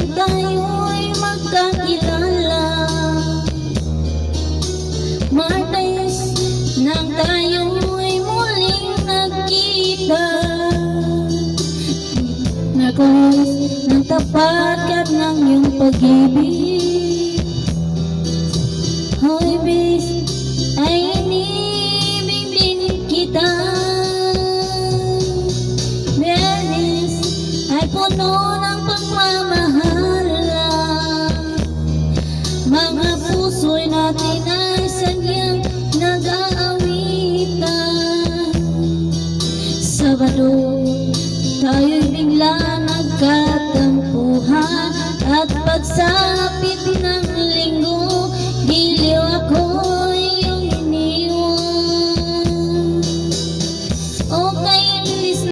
nang tayo'y magkakilala. Martes nang tayo'y muling nagkita. Nakulis ng tapat ng iyong pag-ibig. Hoy bis, ay inibig din kita. Biyernes ay puno ng pagmamahala. Mga puso'y natin ay sadyang nag-aawitan. Sabado, tayo'y bigla nagkatampuhan at pagsapit ng